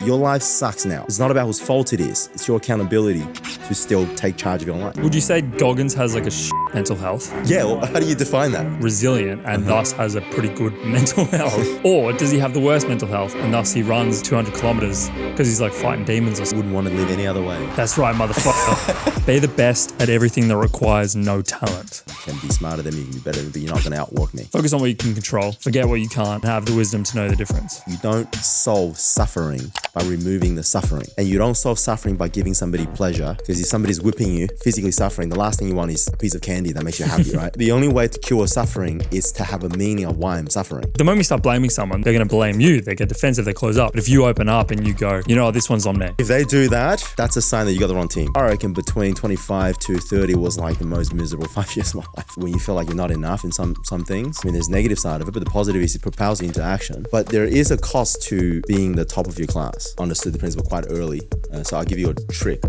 your life sucks now. It's not about whose fault it is. It's your accountability to still take charge of your life. Would you say Goggins has like a mental health? Yeah, well, how do you define that? Resilient and thus has a pretty good mental health? Or does he have the worst mental health and thus he runs 200 kilometers because he's like fighting demons or something? Wouldn't want to live any other way. That's right, motherfucker. Be the best at everything that requires no talent. You can be smarter than me, you can be better than me, but you're not going to outwork me. Focus on what you can control. Forget what you can't. Have the wisdom to know the difference. You don't solve suffering by removing the suffering. And you don't solve suffering by giving somebody pleasure, because if somebody's whipping you, physically suffering, the last thing you want is a piece of candy that makes you happy, right? The only way to cure suffering is to have a meaning of why I'm suffering. The moment you start blaming someone, they're going to blame you. They get defensive, they close up. But if you open up and you go, you know, this one's on me. If they do that, that's a sign that you got the wrong team. I reckon between 25 to 30 was like the most miserable 5 years of my life. When you feel like you're not enough in some things. I mean, there's negative side of it, but the positive is it propels you into action. But there is a cost to being the top of your class. Understood the principle quite early. So I'll give you a trick.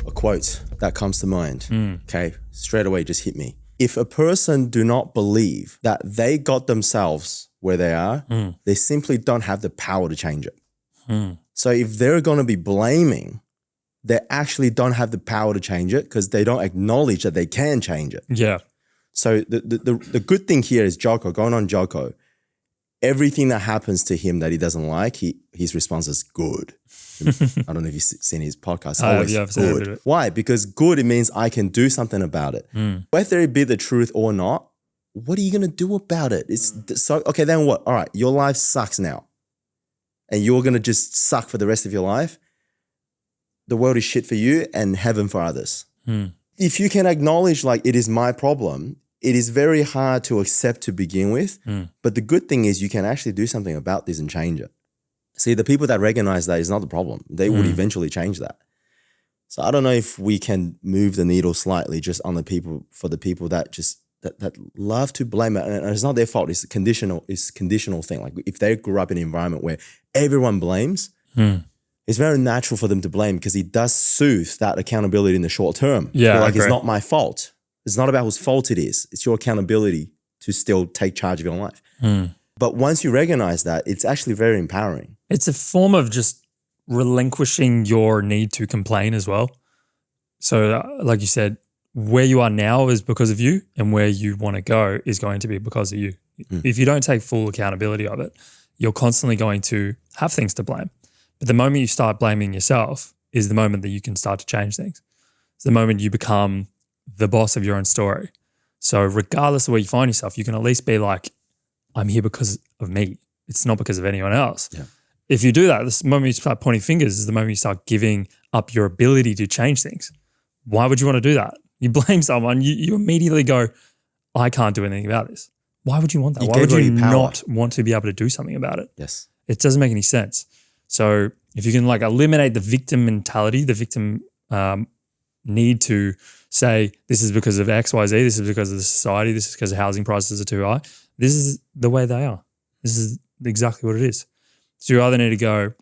A quote that comes to mind. Okay, straight away just hit me. If a person do not believe that they got themselves where they are, they simply don't have the power to change it. So if they're going to be blaming, they actually don't have the power to change it because they don't acknowledge that they can change it. Yeah. So the good thing here is Jocko, going on Jocko, everything that happens to him that he doesn't like, his response is good. I don't know if you've seen his podcast. Always I've seen good. it. Why? Because good, it means I can do something about it. Whether it be the truth or not, what are you going to do about it? It's so, okay, then what? All right, your life sucks now. And you're going to just suck for the rest of your life. The world is shit for you and heaven for others. If you can acknowledge like it is my problem, it is very hard to accept to begin with. But the good thing is you can actually do something about this and change it. See, the people that recognize that is not the problem. They would eventually change that. So I don't know if we can move the needle slightly just on the people, for the people that just that love to blame it. And it's not their fault. It's a conditional thing. Like if they grew up in an environment where everyone blames, it's very natural for them to blame because it does soothe that accountability in the short term. Yeah, like it's not my fault. It's not about whose fault it is. It's your accountability to still take charge of your life. But once you recognize that, it's actually very empowering. It's a form of just relinquishing your need to complain as well. So like you said, where you are now is because of you and where you want to go is going to be because of you. If you don't take full accountability of it, you're constantly going to have things to blame. But the moment you start blaming yourself is the moment that you can start to change things. It's the moment you become the boss of your own story. So regardless of where you find yourself, you can at least be like, I'm here because of me. It's not because of anyone else. Yeah. If you do that, the moment you start pointing fingers is the moment you start giving up your ability to change things. Why would you want to do that? You blame someone, you immediately go, I can't do anything about this. Why would you want that? Why would you not want to be able to do something about it? Yes. It doesn't make any sense. So if you can like eliminate the victim mentality, the victim need to say, this is because of X, Y, Z, this is because of the society, this is because housing prices are too high. This is the way they are. This is exactly what it is. So you either need to go,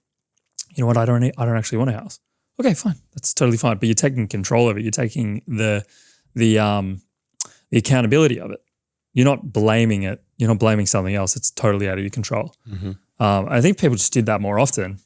you know what, I don't actually want a house. Okay, fine. That's totally fine. But you're taking control of it. You're taking the accountability of it. You're not blaming it. You're not blaming something else. It's totally out of your control. I think people just did that more often.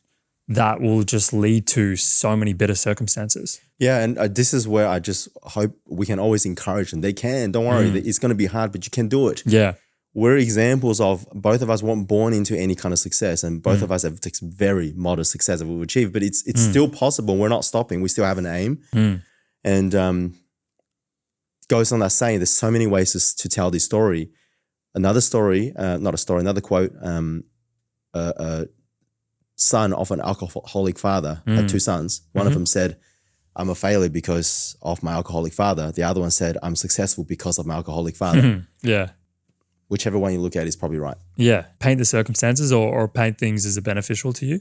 That will just lead to so many better circumstances. Yeah, and this is where I just hope we can always encourage them. They can. Don't worry. It's going to be hard, but you can do it. Yeah. We're examples of both of us weren't born into any kind of success, and both of us have very modest success that we've achieved, but it's still possible. We're not stopping. We still have an aim. And goes on that saying, there's so many ways to tell this story. Another story, another quote, son of an alcoholic father had two sons. One of them said, I'm a failure because of my alcoholic father. The other one said, I'm successful because of my alcoholic father. Yeah. Whichever one you look at is probably right. Yeah. Paint the circumstances or paint things as beneficial to you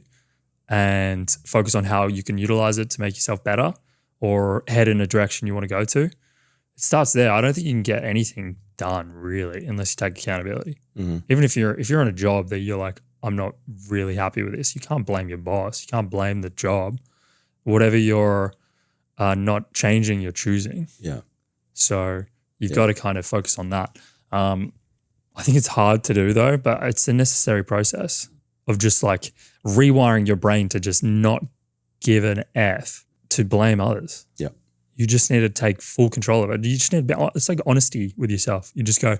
and focus on how you can utilize it to make yourself better or head in a direction you want to go to. It starts there. I don't think you can get anything done really unless you take accountability. Even if you're in a job that you're like, I'm not really happy with this, you can't blame your boss. You can't blame the job. Whatever you're not changing, you're choosing. Yeah. So you've got to kind of focus on that. I think it's hard to do though, but it's a necessary process. of just like rewiring your brain to just not give an F to blame others. Yeah. You just need to take full control of it. You just need to be, it's like honesty with yourself. You just go,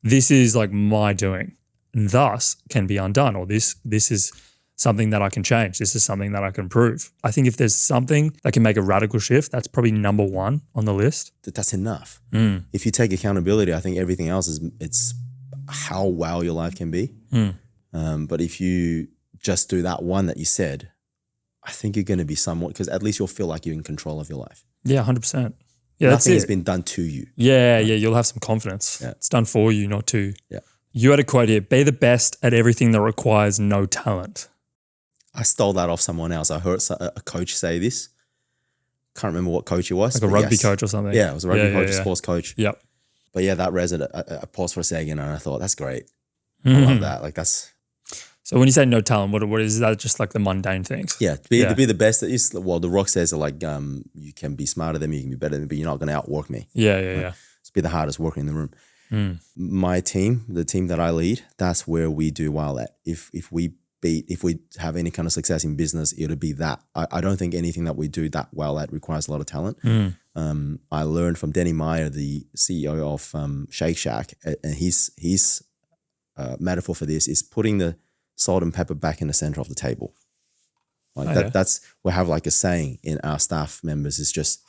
this is like my doing, and thus can be undone, or this is something that I can change. This is something that I can improve. I think if there's something that can make a radical shift, that's probably number one on the list. That's enough. If you take accountability, I think everything else it's how wow your life can be. But if you just do that one that you said, I think you're going to be somewhat, because at least you'll feel like you're in control of your life. Yeah, 100%. Yeah, nothing has been done to you. Yeah, you'll have some confidence. Yeah. It's done for you, not to. Yeah. You had a quote here, be the best at everything that requires no talent. I stole that off someone else. I heard a coach say this. Can't remember what coach it was. Like a rugby coach or something. Yeah, it was a rugby coach, a sports coach. Yep. But yeah, that resonated. I paused for a second and I thought, that's great. I love that. Like that's... So when you say no talent, what is that? Just like the mundane things? Yeah, to be the best. Well, The Rock says like you can be smarter than me, you can be better than me, but you're not going to outwork me. Yeah. Just be the hardest worker in the room. My team, the team that I lead, that's where we do well at. If we have any kind of success in business, it'll be that. I don't think anything that we do that well at requires a lot of talent. I learned from Denny Meyer, the CEO of Shake Shack, and his metaphor for this is putting the salt and pepper back in the center of the table. Like that's, we have like a saying in our staff members, is just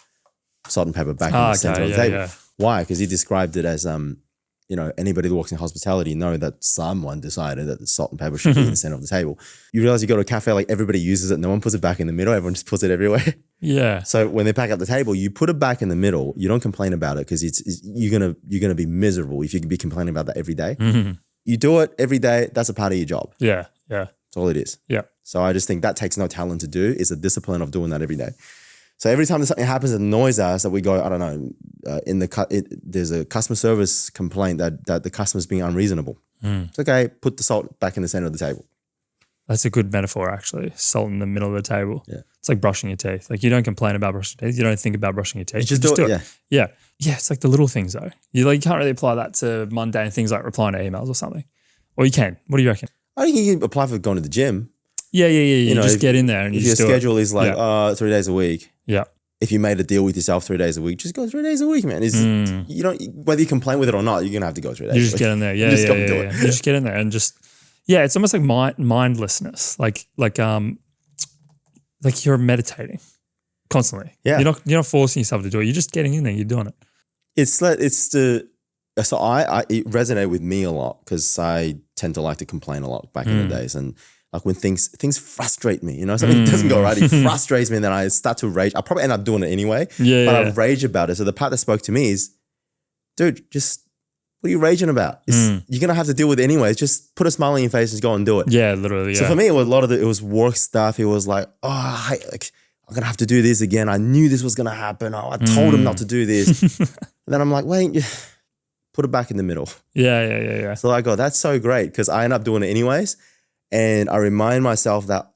salt and pepper back in the center of the table. Why? Because he described it as, anybody that works in hospitality know that someone decided that the salt and pepper should be in the center of the table. You realize you go to a cafe, like everybody uses it. No one puts it back in the middle. Everyone just puts it everywhere. Yeah. So when they pack up the table, you put it back in the middle. You don't complain about it, because you're gonna be miserable if you can be complaining about that every day. You do it every day. That's a part of your job. Yeah. That's all it is. Yeah. So I just think that takes no talent to do. It's a discipline of doing that every day. So every time something happens that annoys us, that we go, I don't know, there's a customer service complaint that the customer's being unreasonable. It's okay. Put the salt back in the center of the table. That's a good metaphor, actually. Salt in the middle of the table. Yeah. It's like brushing your teeth. Like you don't complain about brushing your teeth. You don't think about brushing your teeth. You just do it. Yeah. Yeah. It's like the little things though. You can't really apply that to mundane things like replying to emails or something. Or you can. What do you reckon? I think you can apply for going to the gym. Yeah. You just get in there and you if just your do schedule it. is like 3 days a week. Yeah. If you made a deal with yourself 3 days a week, just go 3 days a week, man. You don't, whether you complain with it or not, you're gonna have to go 3 days. You just get in there. Yeah. You just got to do it. You just get in there and just it's almost like mindlessness. Like you're meditating constantly. Yeah. You're not forcing yourself to do it. You're just getting in there. You're doing it. So it resonated with me a lot, because I tend to like to complain a lot back in the days, and like when things frustrate me, something doesn't go right, it frustrates me, and then I start to rage. I probably end up doing it anyway, but I rage about it. So the part that spoke to me is, dude, just what are you raging about? You're gonna have to deal with it anyways. Just put a smile on your face and go and do it. Yeah, literally. So for me, it was a lot of it was work stuff. It was like, I'm gonna have to do this again. I knew this was gonna happen. I told him not to do this. And then I'm like, wait, put it back in the middle. Yeah. So I go, that's so great, because I end up doing it anyways. And I remind myself that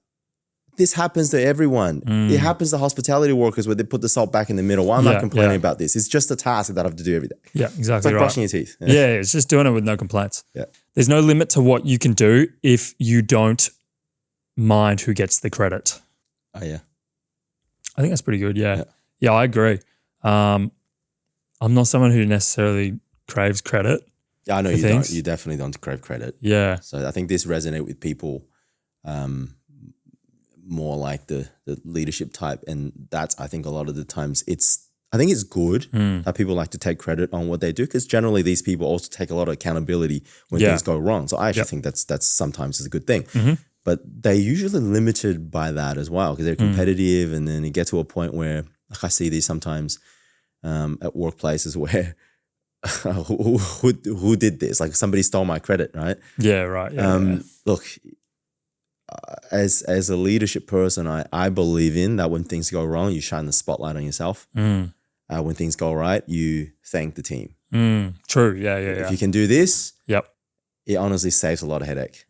this happens to everyone. It happens to hospitality workers where they put the salt back in the middle. Why am I complaining about this? It's just a task that I have to do every day. Yeah, exactly. It's like brushing your teeth. Yeah, it's just doing it with no complaints. Yeah. There's no limit to what you can do if you don't mind who gets the credit. Oh, yeah. I think that's pretty good. Yeah, I agree. I'm not someone who necessarily craves credit. Yeah, I know you don't. You definitely don't crave credit. Yeah. So I think this resonates with people more like the leadership type. And that's, I think a lot of the times I think it's good that people like to take credit on what they do, because generally these people also take a lot of accountability when things go wrong. So I actually think that's sometimes is a good thing. But they're usually limited by that as well, because they're competitive, and then you get to a point where, like I see these sometimes at workplaces where who did this? Like somebody stole my credit, right? Yeah, right. Yeah, Look, as a leadership person, I believe in that when things go wrong, you shine the spotlight on yourself. When things go right, you thank the team. True. Yeah. If you can do this, yep, it honestly saves a lot of headache.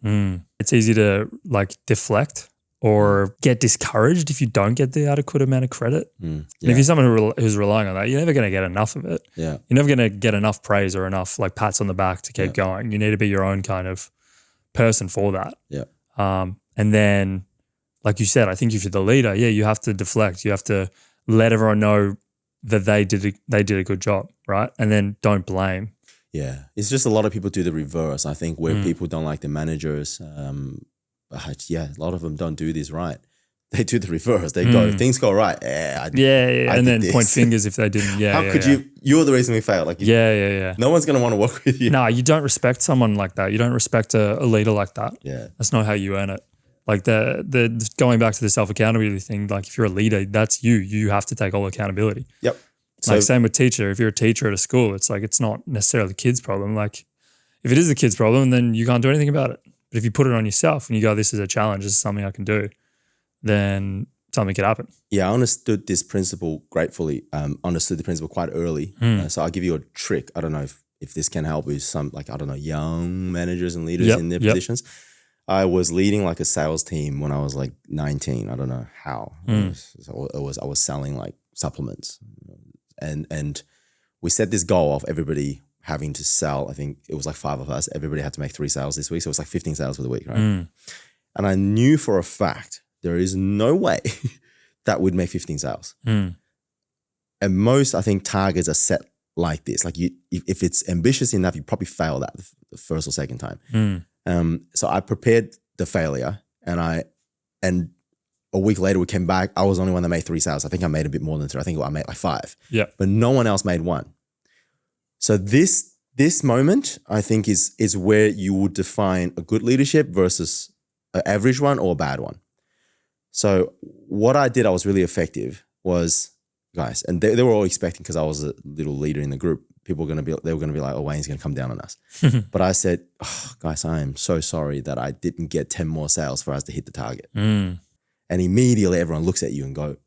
It's easy to like deflect or get discouraged if you don't get the adequate amount of credit. And if you're someone who's relying on that, you're never going to get enough of it. Yeah. You're never going to get enough praise or enough like pats on the back to keep going. You need to be your own kind of person for that. Yeah. And then, like you said, I think if you're the leader, you have to deflect. You have to let everyone know that they did a good job, right? And then don't blame. Yeah, it's just a lot of people do the reverse. I think where people don't like the managers, a lot of them don't do this right. They do the reverse. They go, things go right. I and then this. point fingers if they didn't. Yeah, How could you? You're the reason we failed. Like, no one's gonna want to work with you. No, you don't respect someone like that. You don't respect a leader like that. Yeah, that's not how you earn it. Like the going back to the self-accountability thing, like if you're a leader, that's you. You have to take all accountability. Yep. Like same with teacher. If you're a teacher at a school, it's like it's not necessarily the kid's problem. Like if it is the kid's problem, then you can't do anything about it. But if you put it on yourself and you go, this is a challenge, this is something I can do, then something could happen. Yeah, I understood this principle gratefully. Understood the principle quite early. So I'll give you a trick. I don't know if this can help with some, like, I don't know, young managers and leaders in their positions. I was leading like a sales team when I was like 19. I don't know how. I was selling like supplements, and we set this goal of everybody having to sell. I think it was like 5 of us. Everybody had to make 3 sales this week, so it was like 15 sales for the week, right? And I knew for a fact there is no way that we'd make 15 sales. And most, I think, targets are set like this. Like if it's ambitious enough, you probably fail that the first or second time. So I prepared the failure, and a week later we came back. I was the only one that made 3 sales. I think I made a bit more than 3. I think I made like 5. Yeah. But no one else made 1. So this moment, I think, is where you would define a good leadership versus an average one or a bad one. So what I did, I was really effective, was, guys, and they were all expecting, because I was a little leader in the group, they were going to be like, oh, Wayne's going to come down on us. But I said, guys, I am so sorry that I didn't get 10 more sales for us to hit the target. And immediately everyone looks at you and go,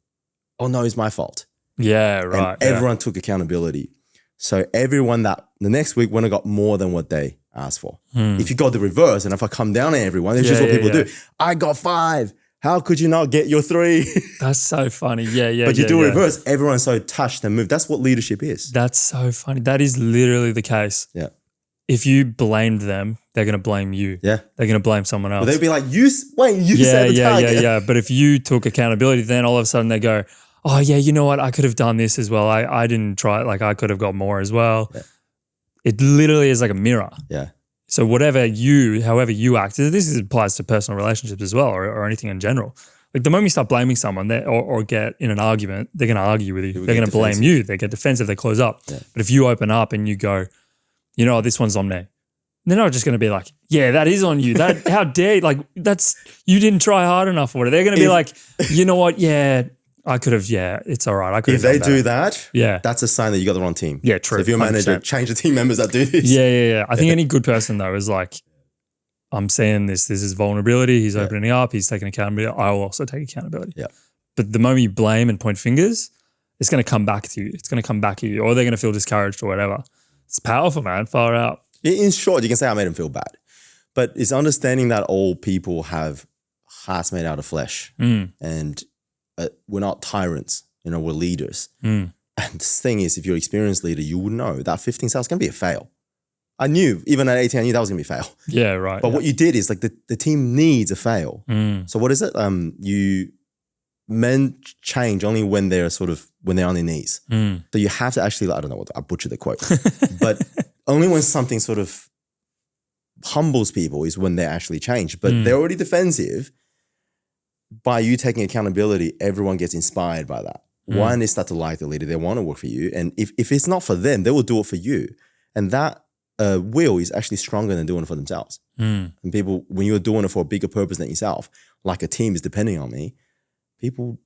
oh no, it's my fault. Yeah, right. And everyone took accountability. So everyone that the next week went and got more than what they asked for. If you go the reverse, and if I come down on everyone, it's just what people do. I got 5. How could you not get your 3? That's so funny. Yeah. But you do reverse. Everyone's so touched and moved. That's what leadership is. That's so funny. That is literally the case. Yeah. If you blamed them, they're going to blame you. Yeah. They're going to blame someone else. Well, they'd be like, you set the target. Yeah. But if you took accountability, then all of a sudden they go, oh yeah, you know what? I could have done this as well. I didn't try it. Like I could have got more as well. Yeah. It literally is like a mirror. Yeah. So however you act, this applies to personal relationships as well, or anything in general. Like the moment you start blaming someone or get in an argument, they're going to argue with you. They're going to blame you. They get defensive. They close up. Yeah. But if you open up and you go, you know, this one's on me, they're not just going to be like, yeah, that is on you. That how dare you? Like you didn't try hard enough for it. They're going to be like, you know what? Yeah, I could have. Yeah, it's all right. I could. If they do that, yeah, that's a sign that you got the wrong team. Yeah, true. So if you're a manager, change the team members that do this. Yeah. I think any good person though is like, I'm saying this. This is vulnerability. He's opening up. He's taking accountability. I will also take accountability. Yeah. But the moment you blame and point fingers, it's going to come back to you. It's going to come back at you, or they're going to feel discouraged or whatever. It's powerful, man. Far out. In short, you can say I made them feel bad, but it's understanding that all people have hearts made out of flesh, and we're not tyrants. You know, we're leaders. And the thing is, if you're an experienced leader, you would know that 15 sales can be a fail. I knew, even at 18, I knew that was going to be a fail. Yeah, right. But what you did is like the team needs a fail. So what is it? Men change only when they're on their knees. So you have to actually, I don't know, I butchered the quote, but only when something sort of humbles people is when they actually change. But they're already defensive. By you taking accountability, everyone gets inspired by that. One, they start to like the leader. They want to work for you. And if it's not for them, they will do it for you. And that will is actually stronger than doing it for themselves. And people, when you're doing it for a bigger purpose than yourself, like a team is depending on me, people,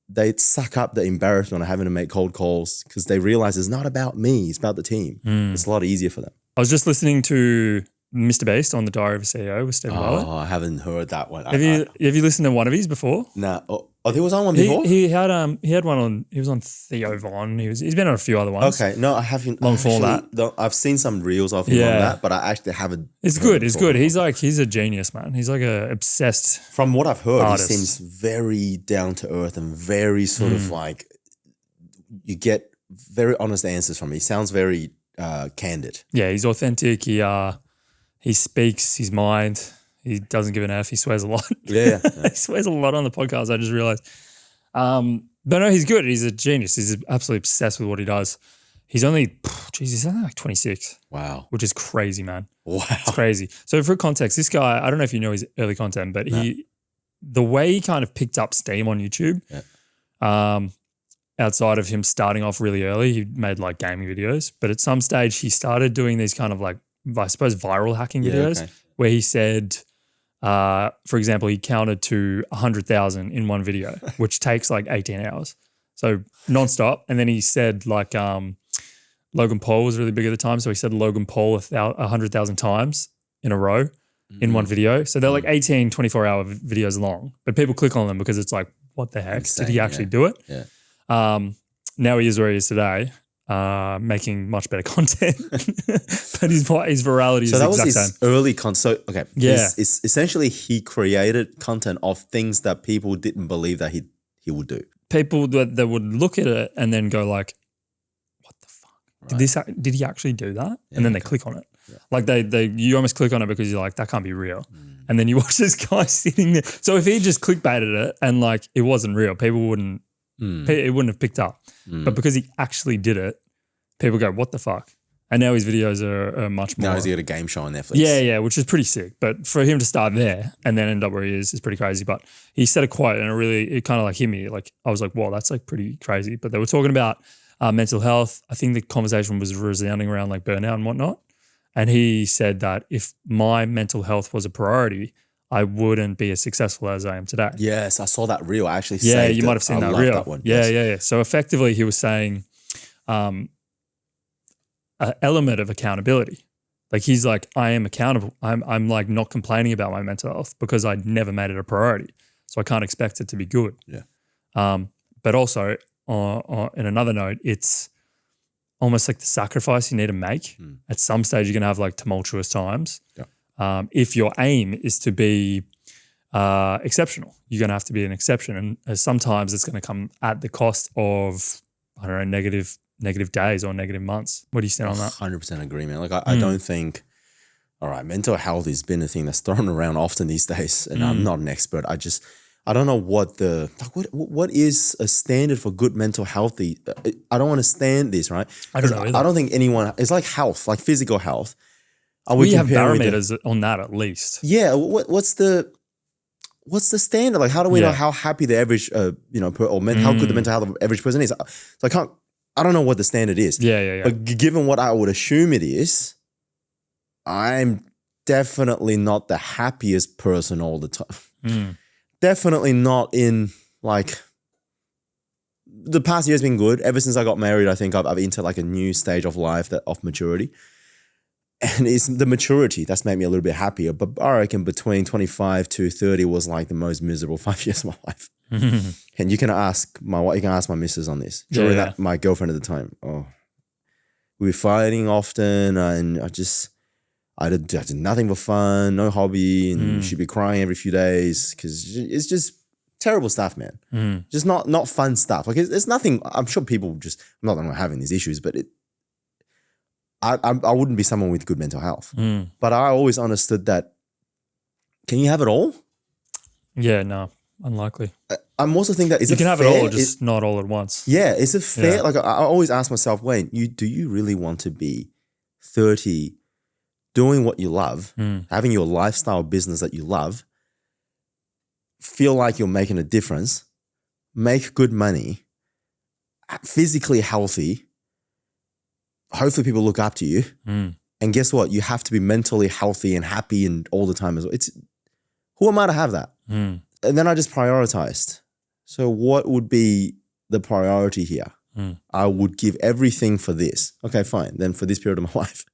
they suck up the embarrassment of having to make cold calls because they realize it's not about me, it's about the team. It's a lot easier for them. I was just listening to Mr. Beast on the Diary of a CEO with Stephen Wilder. Oh, I haven't heard that one. Have you listened to one of his before? No. Oh, there was on one before? He had one on, he was on Theo Von. He's been on a few other ones. Okay. No, I haven't. Long format. I've seen some reels of him on that, but I actually haven't. It's good. It's good. He's a genius, man. He's like a obsessed From what I've heard, artist. He seems very down to earth and very sort of like, you get very honest answers from him. He sounds very candid. Yeah, he's authentic. He speaks his mind. He doesn't give an F. He swears a lot. Yeah. He swears a lot on the podcast. I just realized. But no, he's good. He's a genius. He's absolutely obsessed with what he does. He's only, he's only like 26. Wow. Which is crazy, man. Wow. It's crazy. So for context, this guy, I don't know if you know his early content, but the way he kind of picked up steam on YouTube, outside of him starting off really early, he made like gaming videos. But at some stage, he started doing these kind of like, I suppose, viral hacking videos where he said, for example, he counted to 100,000 in one video, which takes like 18 hours. So nonstop. And then he said like Logan Paul was really big at the time. So he said Logan Paul 100,000 times in a row in one video. So they're like 18, 24-hour videos long. But people click on them because it's like, what the heck? Insane, did he actually do it? Yeah. Now he is where he is today, making much better content. But his virality is the exact same. So that was his early content. So, okay. Yeah. It's essentially he created content of things that people didn't believe that he would do. People that would look at it and then go like, what the fuck? Right. Did he actually do that? Yeah, and then they click on it. Yeah. Like you almost click on it because you're like, that can't be real. And then you watch this guy sitting there. So if he just clickbaited it and like it wasn't real, people wouldn't, it wouldn't have picked up. But because he actually did it, people go, what the fuck? And now his videos are much more. Now he's got a game show on Netflix. Yeah, which is pretty sick. But for him to start there and then end up where he is pretty crazy. But he said a quote and it kind of like hit me. Like I was like, wow, that's like pretty crazy. But they were talking about mental health. I think the conversation was resounding around like burnout and whatnot. And he said that if my mental health was a priority, I wouldn't be as successful as I am today. Yes, I saw that reel. I actually saved it. You might have seen that reel. That one. Yeah, yeah. So effectively he was saying an element of accountability. Like he's like, I am accountable. I'm like not complaining about my mental health because I never made it a priority. So I can't expect it to be good. Yeah. But also in another note, it's almost like the sacrifice you need to make. At some stage, you're going to have like tumultuous times. Yeah. If your aim is to be exceptional, you're going to have to be an exception. And sometimes it's going to come at the cost of, I don't know, negative days or negative months. What do you stand on that? 100% agree, man. Like I don't think, all right, mental health has been a thing that's thrown around often these days. And I'm not an expert. I don't know what is a standard for good mental health. I don't understand this, right? I don't know either. I don't think anyone, it's like health, like physical health. We have barometers on that at least. Yeah. What's the standard? Like, how do we know how happy the average, how good the mental health of the average person is? So I don't know what the standard is. Yeah. But given what I would assume it is, I'm definitely not the happiest person all the time. Definitely not in like the past year's been good. Ever since I got married, I think I've entered like a new stage of life of maturity. And it's the maturity that's made me a little bit happier. But I reckon between 25 to 30 was like the most miserable 5 years of my life. And you can ask my missus on this. During that, my girlfriend at the time. Oh, we were fighting often, and I did nothing for fun, no hobby, and she'd be crying every few days because it's just terrible stuff, man. Just not fun stuff. Like it's nothing. I'm sure people not that I'm having these issues, but I wouldn't be someone with good mental health. But I always understood that. Can you have it all? Yeah, no, unlikely. I'm also thinking that you can have it all, just not all at once. Yeah, is it fair? Yeah. Like I always ask myself, Wayne, do you really want to be 30? Doing what you love, having your lifestyle business that you love, feel like you're making a difference, make good money, physically healthy, hopefully people look up to you. And guess what? You have to be mentally healthy and happy and all the time as well. Who am I to have that? And then I just prioritized. So what would be the priority here? I would give everything for this. Okay, fine. Then for this period of my life,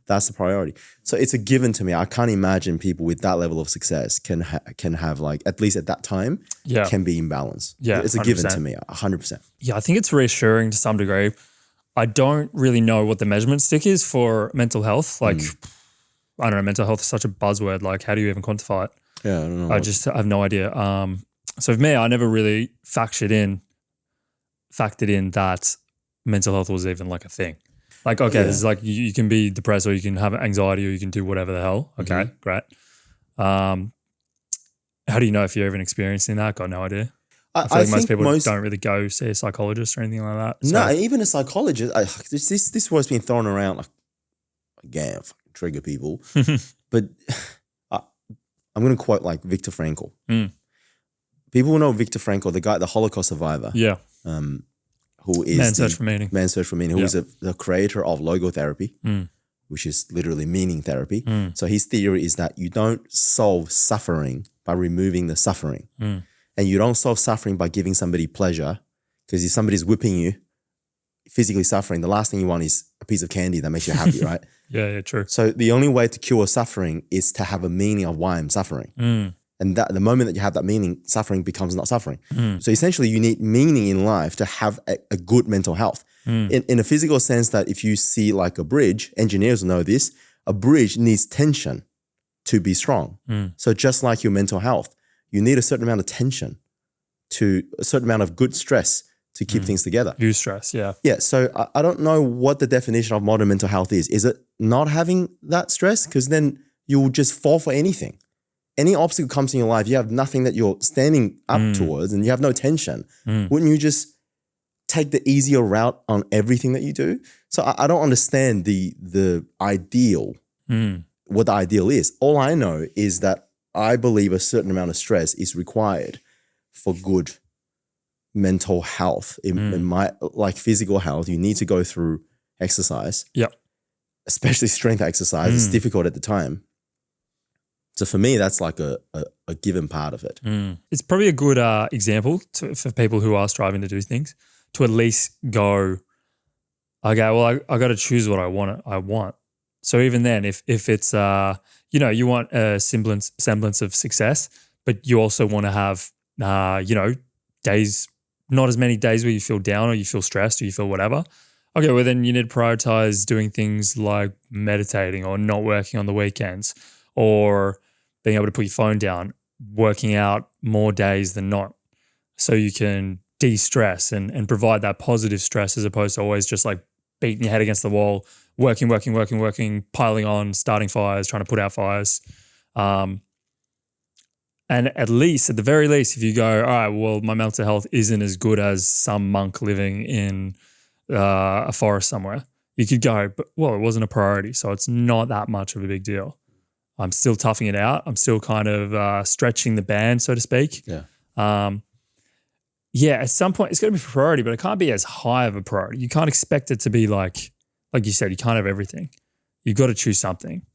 that's the priority. So it's a given to me. I can't imagine people with that level of success can have like, at least at that time, can be in balance. Yeah, it's a 100%. Given to me, 100%. Yeah, I think it's reassuring to some degree. I don't really know what the measurement stick is for mental health. Like, I don't know, mental health is such a buzzword. Like, how do you even quantify it? Yeah, I don't know. I have no idea. So for me, I never really factored in that mental health was even like a thing. Like, okay, this is like you can be depressed or you can have anxiety or you can do whatever the hell. Okay, great. How do you know if you're even experiencing that? Got no idea. I feel I like most think people don't really go see a psychologist or anything like that. So, no, even a psychologist. This word's been thrown around like again, fucking trigger people. But I'm going to quote like Viktor Frankl. People know Viktor Frankl, the guy, the Holocaust survivor. Yeah. Who is Man's Search for Meaning. Man's Search for Meaning. Who is the creator of logotherapy, which is literally meaning therapy. So his theory is that you don't solve suffering by removing the suffering. And you don't solve suffering by giving somebody pleasure, because if somebody's whipping you, physically suffering, the last thing you want is a piece of candy that makes you happy, right? Yeah, true. So the only way to cure suffering is to have a meaning of why I'm suffering. And that the moment that you have that meaning, suffering becomes not suffering. So essentially you need meaning in life to have a good mental health. In a physical sense, that if you see like a bridge, engineers know this, a bridge needs tension to be strong. So just like your mental health, you need a certain amount of tension, to a certain amount of good stress to keep things together. Eustress, yeah. Yeah, so I don't know what the definition of modern mental health is. Is it not having that stress? Because then you'll just fall for anything. Any obstacle comes in your life, you have nothing that you're standing up towards and you have no tension. Wouldn't you just take the easier route on everything that you do? So I don't understand the ideal, what the ideal is. All I know is that I believe a certain amount of stress is required for good mental health. In my like physical health, you need to go through exercise. Yep. Especially strength exercise. It's difficult at the time. So for me, that's like a given part of it. It's probably a good example for people who are striving to do things, to at least go, okay, well, I got to choose what I want. So even then, if it's, you want a semblance of success, but you also want to have, days, not as many days where you feel down or you feel stressed or you feel whatever. Okay, well then you need to prioritize doing things like meditating or not working on the weekends, or being able to put your phone down, working out more days than not, so you can de-stress and provide that positive stress, as opposed to always just like beating your head against the wall, working, piling on, starting fires, trying to put out fires. And at the very least, if you go, all right, well, my mental health isn't as good as some monk living in a forest somewhere, you could go, but well, it wasn't a priority, so it's not that much of a big deal. I'm still toughing it out. I'm still kind of stretching the band, so to speak. Yeah. At some point it's going to be a priority, but it can't be as high of a priority. You can't expect it to be like you said, you can't have everything. You've got to choose something.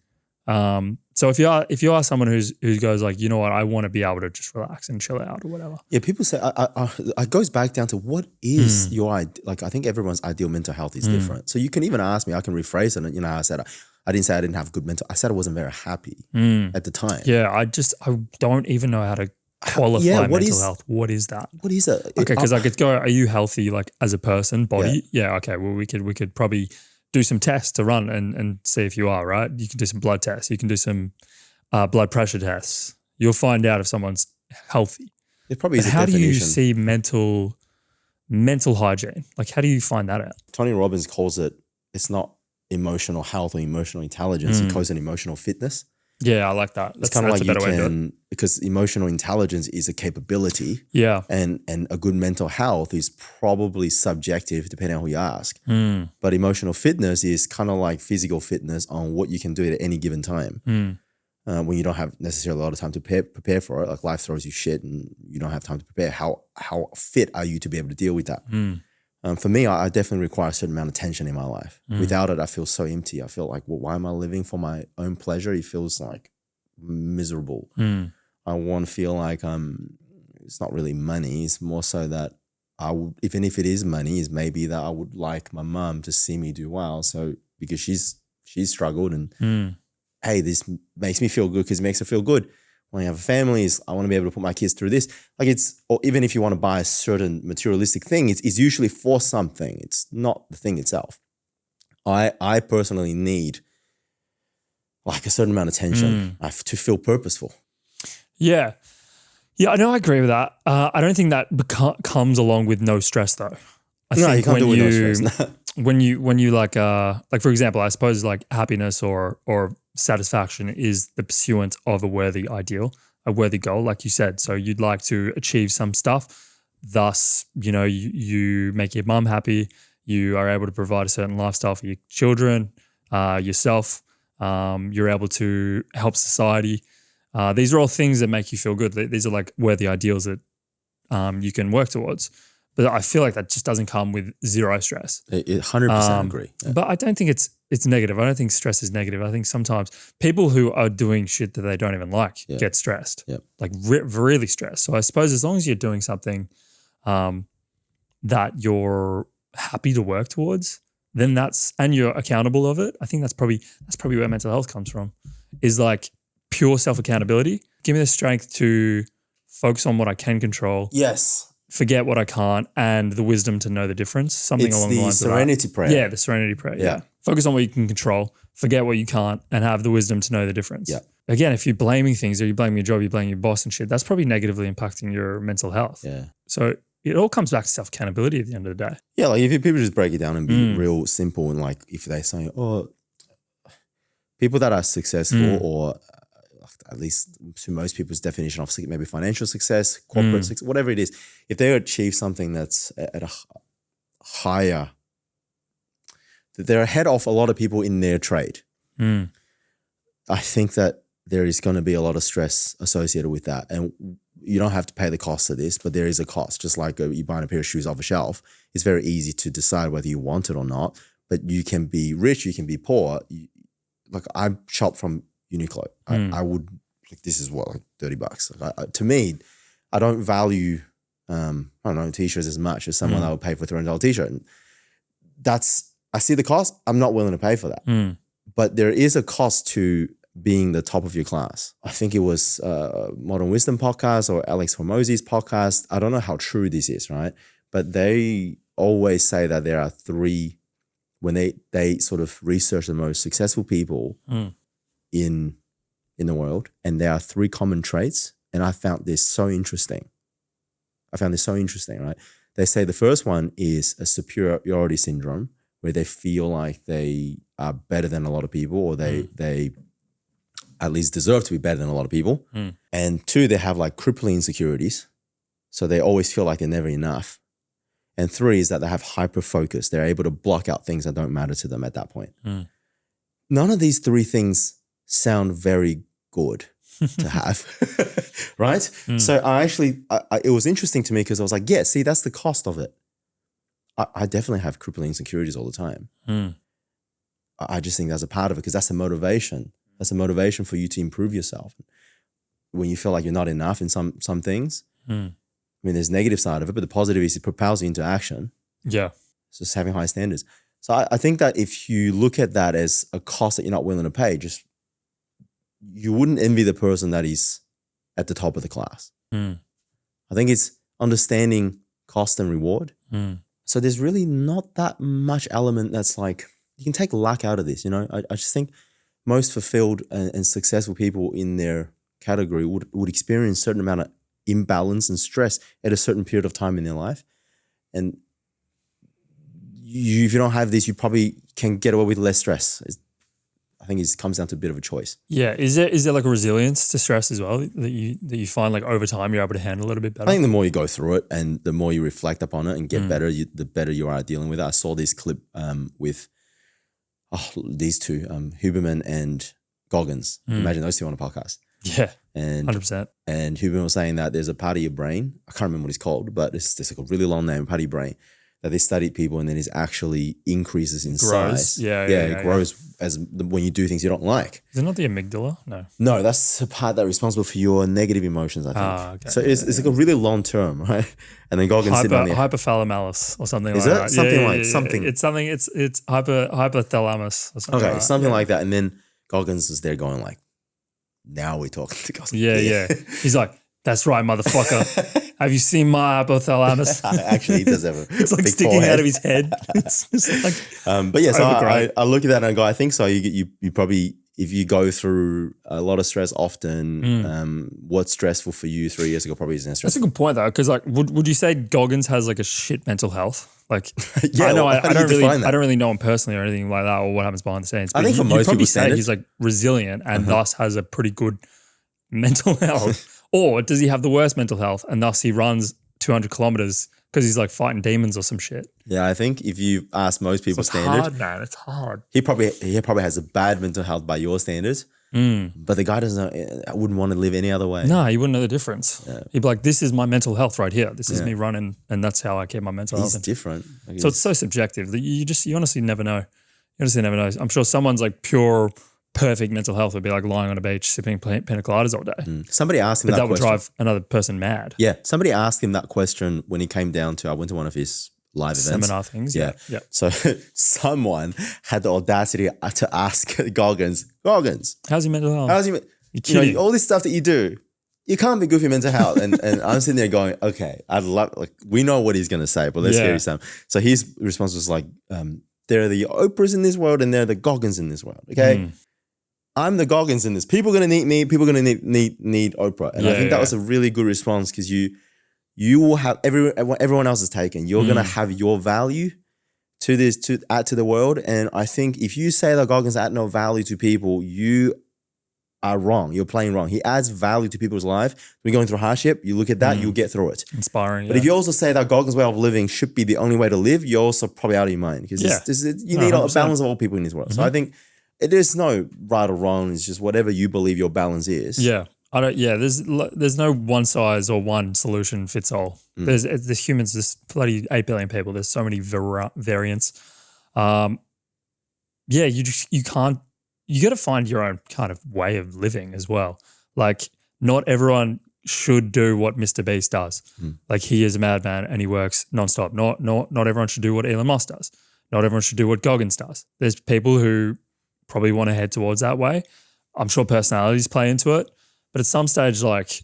So if you are someone who goes like, you know what, I want to be able to just relax and chill out or whatever. Yeah, people say, it goes back down to what is your, like I think everyone's ideal mental health is different. So you can even ask me, I can rephrase it. I said, I didn't say I didn't have good mental, I said I wasn't very happy at the time. Yeah, I don't even know how to qualify mental health. What is that? What is it? Okay, because I could go, are you healthy like as a person, body? Yeah, okay, well we could probably do some tests to run and see if you are, right? You can do some blood tests. You can do some blood pressure tests. You'll find out if someone's healthy. It probably is a how definition. do you see mental hygiene? Like, how do you find that out? Tony Robbins calls it, it's not emotional health or emotional intelligence. He calls it emotional fitness. Yeah, I like that. It's kind of like you can, because emotional intelligence is a capability. Yeah. And a good mental health is probably subjective depending on who you ask. But emotional fitness is kind of like physical fitness on what you can do at any given time. When you don't have necessarily a lot of time to prepare for it, like life throws you shit and you don't have time to prepare. How fit are you to be able to deal with that? For me, I definitely require a certain amount of tension in my life. Without it, I feel so empty. I feel like, well, why am I living for my own pleasure? It feels like miserable. I want to feel like it's not really money. It's more so that I would, even if it is money, is maybe that I would like my mum to see me do well. So because she's struggled and hey, this makes me feel good because it makes her feel good. When I have a family, I want to be able to put my kids through this. Like or even if you want to buy a certain materialistic thing, it's usually for something. It's not the thing itself. I personally need like a certain amount of tension to feel purposeful. Yeah. Yeah, I know, I agree with that. I don't think that comes along with no stress though. I think you can't do it with no stress. when you like for example, I suppose like happiness or satisfaction is the pursuance of a worthy ideal, a worthy goal, like you said. So you'd like to achieve some stuff. Thus, you make your mum happy. You are able to provide a certain lifestyle for your children, yourself. You're able to help society. These are all things that make you feel good. These are like worthy ideals that you can work towards. But I feel like that just doesn't come with zero stress. 100% agree. Yeah. But I don't think it's negative. I don't think stress is negative. I think sometimes people who are doing shit that they don't even like get stressed, like really stressed. So I suppose as long as you're doing something that you're happy to work towards, then and you're accountable of it. I think that's probably where mental health comes from, is like pure self-accountability. Give me the strength to focus on what I can control. Yes. Forget what I can't, and the wisdom to know the difference. Something along the lines of that. Serenity prayer. Yeah, the serenity prayer. Yeah. Focus on what you can control, forget what you can't, and have the wisdom to know the difference. Yeah. Again, if you're blaming things, or you're blaming your job, you're blaming your boss and shit, that's probably negatively impacting your mental health. Yeah. So it all comes back to self-accountability at the end of the day. Yeah, like if people just break it down and be real simple, and like if they say, people that are successful or at least to most people's definition of maybe financial success, corporate success, whatever it is, if they achieve something that's at a higher, they're ahead of a lot of people in their trade. I think that there is going to be a lot of stress associated with that. And you don't have to pay the cost of this, but there is a cost. Just like you buying a pair of shoes off a shelf, it's very easy to decide whether you want it or not. But you can be rich, you can be poor. Like I shop from Uniqlo. I would, like, this is what, like $30. Like to me, I don't value, t-shirts as much as someone that would pay for a $300 t-shirt. And I see the cost. I'm not willing to pay for that. But there is a cost to being the top of your class. I think it was Modern Wisdom podcast or Alex Hormozy's podcast. I don't know how true this is, right? But they always say that there are three, when they sort of research the most successful people in the world, and there are three common traits. And I found this so interesting. Right? They say the first one is a superiority syndrome, where they feel like they are better than a lot of people, or they at least deserve to be better than a lot of people. And two, they have like crippling insecurities. So they always feel like they're never enough. And three is that they have hyper focus. They're able to block out things that don't matter to them at that point. None of these three things sound very good to have, right? So I it was interesting to me because I was like, yeah, see, that's the cost of it. I definitely have crippling insecurities all the time. I just think that's a part of it, because that's a motivation. That's a motivation for you to improve yourself. When you feel like you're not enough in some things, I mean, there's negative side of it, but the positive is it propels you into action. Yeah. It's just having high standards. So I think that if you look at that as a cost that you're not willing to pay, you wouldn't envy the person that is at the top of the class. I think it's understanding cost and reward. So there's really not that much element that's like, you can take luck out of this, you know? I just think most fulfilled and successful people in their category would experience a certain amount of imbalance and stress at a certain period of time in their life. And if you don't have this, you probably can get away with less stress. I think it comes down to a bit of a choice. Yeah. Is there like a resilience to stress as well that you find like over time you're able to handle it a bit better? I think the more you go through it and the more you reflect upon it and get better, the better you are at dealing with it. I saw this clip with these two, Huberman and Goggins. Imagine those two on a podcast. Yeah. And 100%. And Huberman was saying that there's a part of your brain, I can't remember what it's called, but it's like a really long name, part of your brain, that they studied people and then it actually increases in size. It grows as when you do things you don't like. Is it not the amygdala? No, that's the part that's responsible for your negative emotions, I think. Okay. So it's like a really long term, right? And then Goggins sitting on the hypothalamus or something like that. Is it? Something. It's something, it's hypothalamus or something. Okay, something like that. And then Goggins is there going like, now we're talking to Goggins. Yeah. He's like, that's right, motherfucker. Have you seen my hypothalamus? Actually, he does have a it's like big sticking forehead out of his head. It's just like, but yeah, so I look at that and I go, I think so. You probably if you go through a lot of stress often, what's stressful for you 3 years ago probably isn't That's stressful. a good point though, because like, would you say Goggins has like a shit mental health? Like, Yeah, I know how do you define that? I don't really know him personally or anything like that, or what happens behind the scenes. I But think for you'd most probably people's say standards- he's like resilient and thus has a pretty good mental health. Or does he have the worst mental health and thus he runs 200 kilometers because he's like fighting demons or some shit? Yeah, I think if you ask most So people's it's standards, hard, man. It's hard. he probably has a bad mental health by your standards. But the guy doesn't. I wouldn't want to live any other way. No, you wouldn't know the difference. He'd be like, this is my mental health right here. This is me running, and that's how I keep my mental He's health. different. Like, So it's so subjective that you honestly never know. You honestly never know. I'm sure someone's like pure, perfect mental health would be like lying on a beach sipping pina coladas all day. somebody asked him But that that would question. drive another person mad. Yeah, somebody asked him that question when he came down to. I went to one of his live events. Seminar things. Yeah. Yeah. So someone had the audacity to ask Goggins, How's your mental health? how's you? kidding. All this stuff that you do, you can't be good for your mental health. And I'm sitting there going, okay, I'd love, like, we know what he's gonna say, but let's hear his sound. So his response was like, there are the Oprahs in this world and there are the Goggins in this world. Okay. I'm the Goggins in this. People are gonna need me. People are gonna need Oprah. And I think that was a really good response because you will have everyone else is taken. You're gonna have your value to this to add to the world. And I think if you say that Goggins add no value to people, you are wrong. You're playing wrong. He adds value to people's life. We're going through hardship. You look at that, you'll get through it. Inspiring. But if you also say that Goggins' way of living should be the only way to live, you're also probably out of your mind because you need a 100%. balance of all people in this world. So I think there's no right or wrong. It's just whatever you believe your balance is. Yeah. I don't. Yeah. There's no one size or one solution fits all. There's humans. There's bloody 8 billion people. There's so many variants. Yeah. You can't. You got to find your own kind of way of living as well. Like not everyone should do what Mr. Beast does. Like he is a madman and he works nonstop. Not everyone should do what Elon Musk does. Not everyone should do what Goggins does. There's people who probably want to head towards that way. I'm sure personalities play into it, but at some stage, like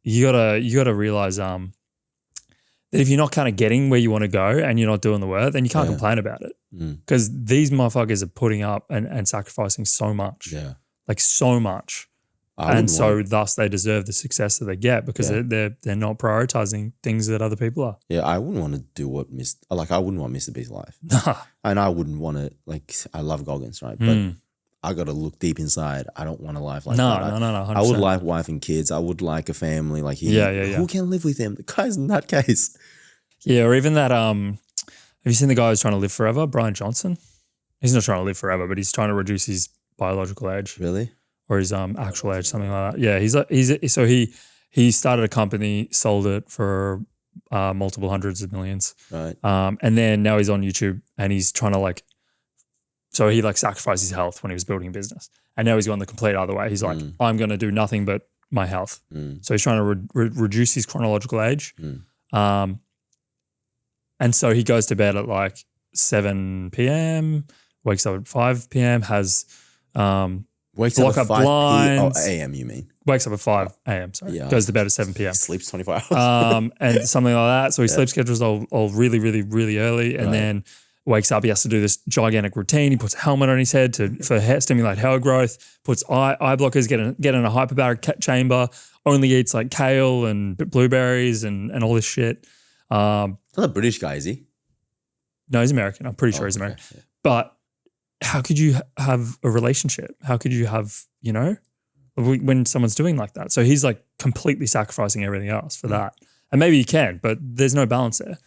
you gotta realize that if you're not kind of getting where you want to go and you're not doing the work, then you can't complain about it because these motherfuckers are putting up and sacrificing so much, like so much, and so thus they deserve the success that they get because they're not prioritizing things that other people are. Yeah, I wouldn't want to do what I wouldn't want Mr. Beast's life. And I wouldn't want to, like, I love Goggins, right? But I got to look deep inside. I don't want a life like that. No. 100%. I would like wife and kids. I would like a family. Like who can live with him? The guy's in that case. Yeah, or even that. Have you seen the guy who's trying to live forever, Brian Johnson? He's not trying to live forever, but he's trying to reduce his biological age. Really? Or his actual age, something like that. Yeah, he started a company, sold it for multiple hundreds of millions. Right. And then now he's on YouTube and he's trying to so he sacrificed his health when he was building a business. And now he's gone the complete other way. He's like, I'm going to do nothing but my health. So he's trying to reduce his chronological age. And so he goes to bed at 7 p.m., wakes up at 5 p.m., has Wakes block up up at 5 blinds. a.m. you mean? Wakes up at 5 a.m. Sorry, Yeah. goes to bed at 7 p.m. He sleeps 24 hours. And something like that. So his sleep schedule's all really, really, really early, and then wakes up. He has to do this gigantic routine. He puts a helmet on his head for stimulate hair growth. Puts eye blockers. Get in a hyperbaric chamber. Only eats kale and blueberries and all this shit. Not a British guy, is he? No, he's American. I'm pretty sure he's American. Okay. But how could you have a relationship? How could you have, when someone's doing like that? So he's completely sacrificing everything else for that. And maybe he can, but there's no balance there.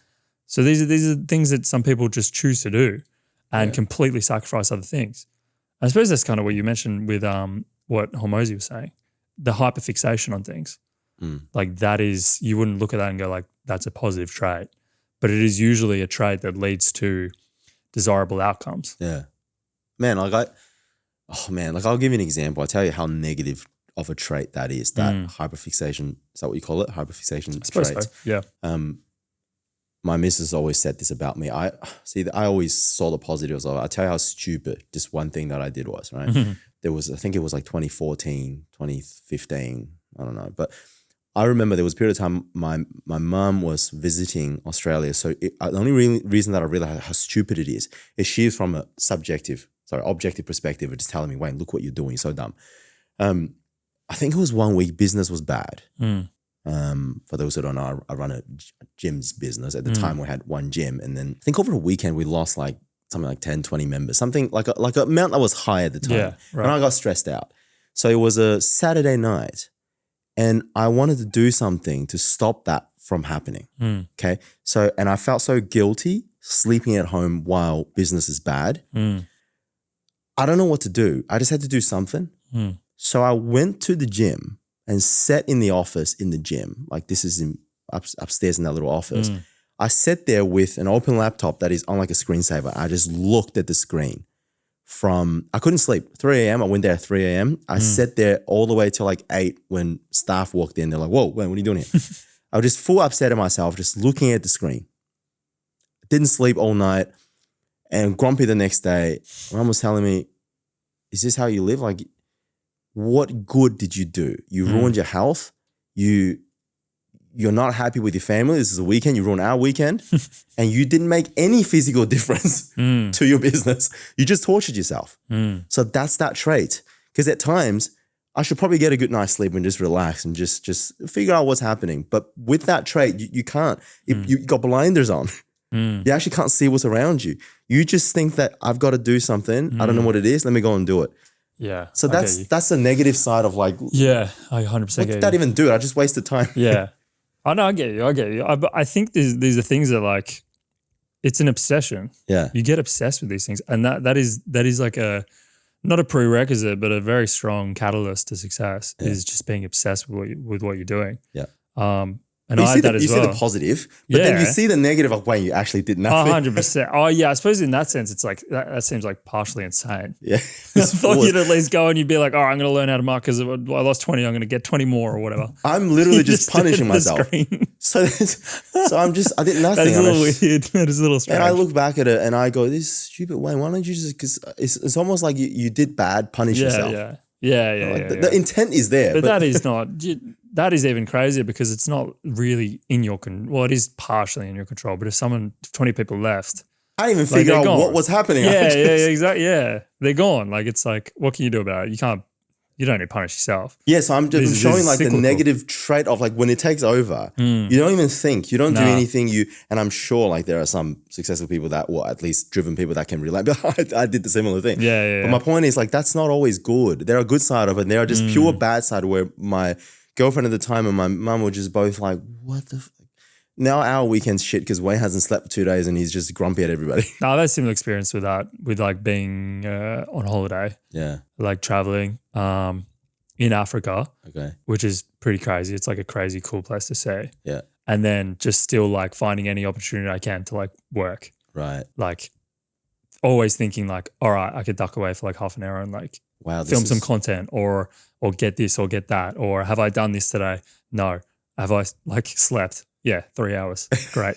So these are things that some people just choose to do and completely sacrifice other things. I suppose that's kind of what you mentioned with what Hormozy was saying, the hyperfixation on things. That is, you wouldn't look at that and go that's a positive trait, but it is usually a trait that leads to desirable outcomes. Yeah. Man, I'll give you an example. I'll tell you how negative of a trait that is, that hyperfixation. Is that what you call it? Hyperfixation I suppose trait. so. Yeah. My missus always said this about me. I always saw the positives of it. I'll tell you how stupid this one thing that I did was, right? I think it was 2014, 2015. I don't know. But I remember there was a period of time my mum was visiting Australia. So the only reason that I realized how stupid it is she's from a subjective objective perspective of just telling me, Wayne, look what you're doing. You're so dumb. I think it was 1 week business was bad. For those who don't know, I run a gym's business. At the time, we had 1 gym. And then I think over a weekend, we lost like something like 10, 20 members, something like an amount that was high at the time. Yeah, right. And I got stressed out. So it was a Saturday night and I wanted to do something to stop that from happening. Okay. So, and I felt so guilty sleeping at home while business is bad. I don't know what to do. I just had to do something. So I went to the gym and sat in the office in the gym. Like this is upstairs in that little office. I sat there with an open laptop that is on like a screensaver. I just looked at the screen I couldn't sleep. 3 a.m. I went there at 3 a.m. I sat there all the way till like 8 when staff walked in. They're like, whoa, Wayne, what are you doing here? I was just full upset at myself, just looking at the screen. Didn't sleep all night and grumpy the next day. My mom was telling me, is this how you live? Like, what good did you do? You ruined your health. You're not happy with your family. This is a weekend. You ruined our weekend. And you didn't make any physical difference to your business. You just tortured yourself. So that's that trait. Because at times, I should probably get a good night's sleep and just relax and just figure out what's happening. But with that trait, you can't. You got blinders on. You actually can't see what's around you. You just think that I've got to do something. I don't know what it is. Let me go and do it. Yeah. So that's the negative side of like, yeah, I 100% what get did that even do? I just wasted time. Yeah. I know, I get you. I think these are things that like, it's an obsession. Yeah. You get obsessed with these things. And that is like not a prerequisite, but a very strong catalyst to success is just being obsessed with what you're doing. Yeah. And I had that as well. You see the positive, but then you see the negative of when you actually did nothing. 100%. Oh, yeah. I suppose in that sense, it's like, that seems like partially insane. Yeah. I thought you'd at least go and you'd be like, oh, I'm going to learn how to mark because I lost 20. I'm going to get 20 more or whatever. I'm literally just punishing myself. So I did nothing. That is a little weird. That is a little strange. And I look back at it and I go, this stupid Wayne, why don't you just, because it's almost like you did bad, punish yourself. Yeah. The intent is there. But that is not, that is even crazier because it's not really in your control. Well, it is partially in your control, but if 20 people left. I didn't even figure out what was happening. Yeah, exactly. Yeah. They're gone. Like, it's like, what can you do about it? You don't need to punish yourself. Yeah, so I'm just showing like the negative trait of like when it takes over, you don't even think, you don't do anything. And I'm sure like there are some successful people that, or at least driven people that can relate. But I did the similar thing. Yeah. But my point is like, that's not always good. There are good side of it. And there are just pure bad side where my girlfriend at the time and my mum were just both like, what the fuck? Now our weekend's shit because Wayne hasn't slept for 2 days and he's just grumpy at everybody. No, I've had a similar experience with that, with like being on holiday. Yeah. Like traveling in Africa. Okay. Which is pretty crazy. It's like a crazy cool place to see. Yeah. And then just still like finding any opportunity I can to like work. Right. Like always thinking like, all right, I could duck away for like half an hour and like film some content or get this or get that. Or have I done this today? No. Have I like slept? Yeah, 3 hours. Great.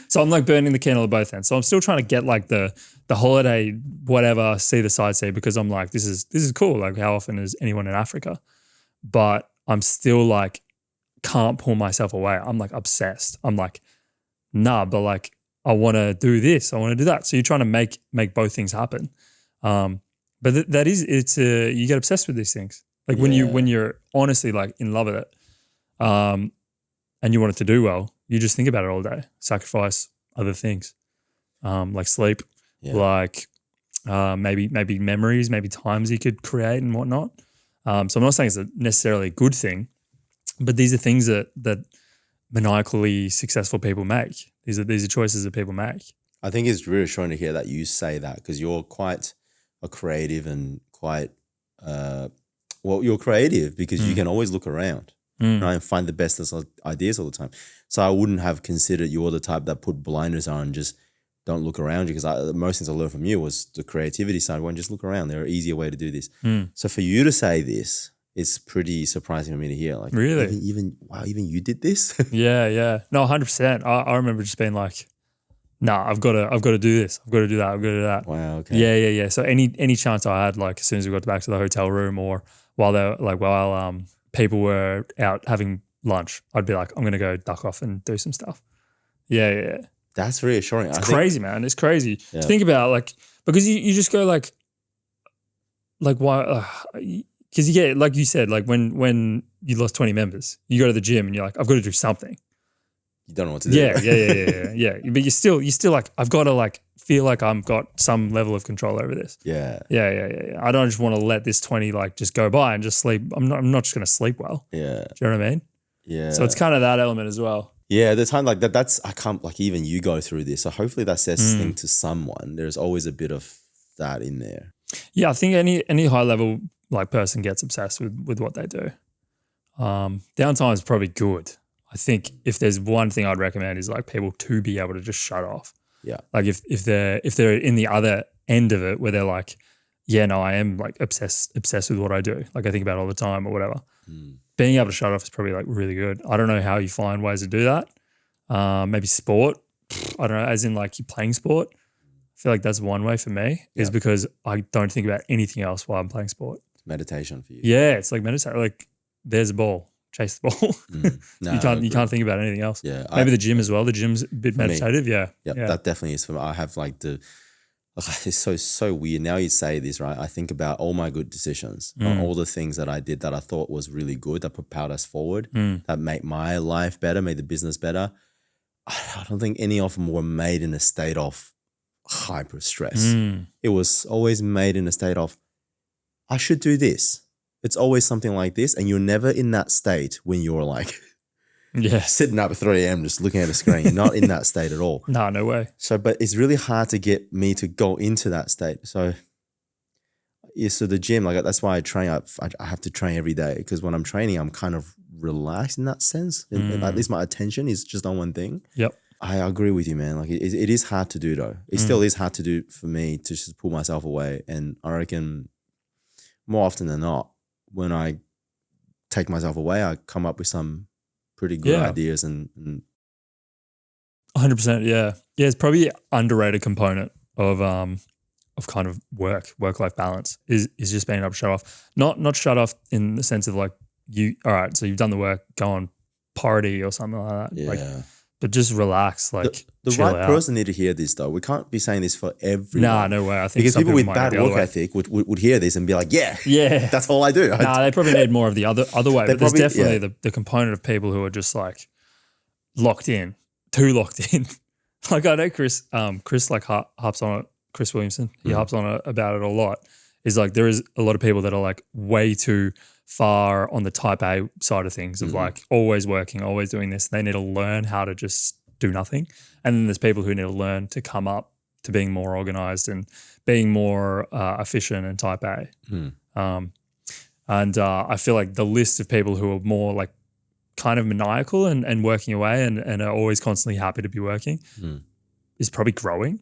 So I'm like burning the candle at both ends. So I'm still trying to get like the holiday, whatever, see the sightsee because I'm like, this is cool. Like how often is anyone in Africa? But I'm still like, can't pull myself away. I'm like obsessed. I'm like, nah, but like I want to do this. I want to do that. So you're trying to make both things happen. But you get obsessed with these things. Like when you're honestly like in love with it, and you want it to do well, you just think about it all day. Sacrifice other things, like sleep, like maybe memories, maybe times you could create and whatnot. So I'm not saying it's necessarily a good thing, but these are things that maniacally successful people make. These are choices that people make. I think it's reassuring to hear that you say that because you're quite a creative and quite you're creative because you can always look around. Right, and find the best ideas all the time. So I wouldn't have considered you're the type that put blinders on and just don't look around you because most things I learned from you was the creativity side. Well, just look around. There are easier way to do this. So for you to say this, it's pretty surprising for me to hear. Like, really? Even you did this? Yeah. No, 100%. I remember just being like, nah, I've got to do this. I've got to do that. I've got to do that. Wow. Okay. Yeah. So any chance I had, like as soon as we got back to the hotel room or while people were out having lunch, I'd be like, I'm going to go duck off and do some stuff. Yeah. That's reassuring. It's crazy, man. It's crazy to think about, like, because you just go like, like why? Because you get, like you said, like when you lost 20 members, you go to the gym and you're like, I've got to do something. You don't know what to do. Yeah. But you're still like, I've got to like feel like I've got some level of control over this. Yeah. I don't just want to let this 20 like just go by and just sleep. I'm not just going to sleep well. Yeah. Do you know what I mean? Yeah. So it's kind of that element as well. Yeah, the time like that's I can't, like, even you go through this. So hopefully that says something to someone. There's always a bit of that in there. Yeah, I think any high level like person gets obsessed with what they do. Downtime is probably good. I think if there's one thing I'd recommend is like people to be able to just shut off. Yeah. Like if they're in the other end of it where they're like, yeah, no, I am like obsessed with what I do. Like I think about it all the time or whatever. Being able to shut off is probably like really good. I don't know how you find ways to do that. Maybe sport. I don't know, as in like you're playing sport. I feel like that's one way for me is because I don't think about anything else while I'm playing sport. It's meditation for you. Yeah, it's like meditate. Like there's a ball, chase the ball. No, you can't think about anything else. Yeah, maybe the gym as well. The gym's a bit meditative. Yeah, that definitely is for me. I have like it's so weird. Now you say this, right? I think about all my good decisions, all the things that I did that I thought was really good, that propelled us forward, that made my life better, made the business better. I don't think any of them were made in a state of hyper stress. It was always made in a state of, I should do this. It's always something like this. And you're never in that state when you're like sitting up at 3 a.m. just looking at a screen. You're not in that state at all. No way. So, but it's really hard to get me to go into that state. So yeah, so the gym, like that's why I train. I have to train every day because when I'm training, I'm kind of relaxed in that sense. At least my attention is just on one thing. Yep. I agree with you, man. Like it is hard to do though. It still is hard to do for me to just pull myself away. And I reckon more often than not, when I take myself away, I come up with some pretty good ideas and 100%. Yeah. It's probably an underrated component of kind of work-life balance is just being able to shut off. Not shut off in the sense of like all right, so you've done the work, go on party or something like that. yeah. Like, but just relax, like the chill right out. person need to hear this though. We can't be saying this for everyone. No way. I think because some people with might bad go the work other way. ethic would hear this and be like, yeah, that's all I do. They probably need more of the other way. But there's probably, definitely the component of people who are just like locked in, too locked in. Like I know Chris like harps on it. Chris Williamson, he harps on it about it a lot. Is like there is a lot of people that are like way too far on the type A side of things of like always working, always doing this. They need to learn how to just do nothing. And then there's people who need to learn to come up to being more organized and being more efficient and type A. And I feel like the list of people who are more like kind of maniacal and working away and are always constantly happy to be working is probably growing.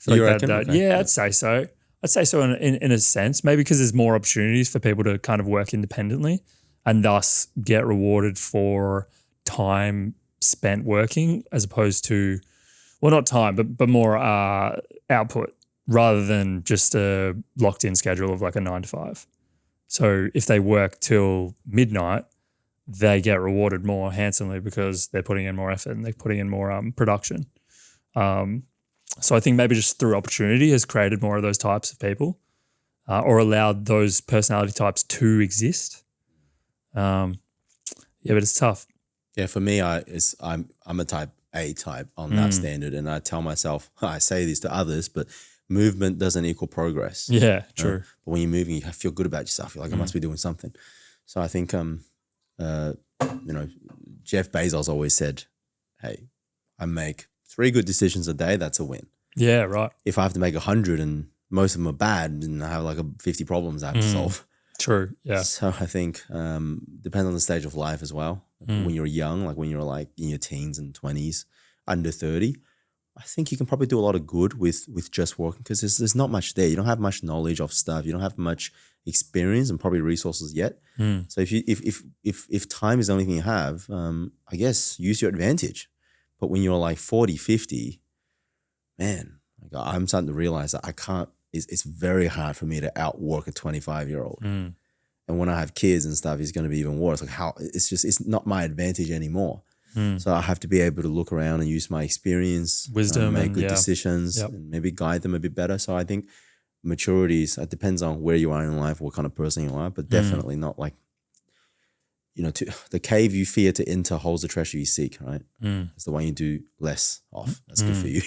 You reckon? Okay. Yeah, I'd say so. I'd say so in a sense, maybe because there's more opportunities for people to kind of work independently and thus get rewarded for time spent working as opposed to, well, not time, but more output rather than just a locked in schedule of like a 9 to 5. So if they work till midnight, they get rewarded more handsomely because they're putting in more effort and they're putting in more production. So I think maybe just through opportunity has created more of those types of people or allowed those personality types to exist. But it's tough. Yeah, for me, I'm a type A type on that standard, and I tell myself, I say this to others, but movement doesn't equal progress. Yeah, true. But when you're moving, you feel good about yourself. You're like, I must be doing something. So I think, Jeff Bezos always said, "Hey, I make 3 good decisions a day. That's a win." Yeah, right. If I have to make 100 and most of them are bad, and I have like 50 problems I have to solve. True. Yeah. So I think depends on the stage of life as well. When you're young, like when you're like in your teens and 20s, under 30, I think you can probably do a lot of good with just working because there's not much there. You don't have much knowledge of stuff. You don't have much experience and probably resources yet. So if time is the only thing you have, I guess use your advantage. But when you're like 40, 50, man, like I'm starting to realize that I can't. It's very hard for me to outwork a 25-year-old. And when I have kids and stuff, it's going to be even worse. Like it's not my advantage anymore. So I have to be able to look around and use my experience, wisdom, make good and decisions, and maybe guide them a bit better. So I think maturities. It depends on where you are in life, what kind of person you are, but definitely not like, the cave you fear to enter holds the treasure you seek, right? It's the one you do less of. That's good for you.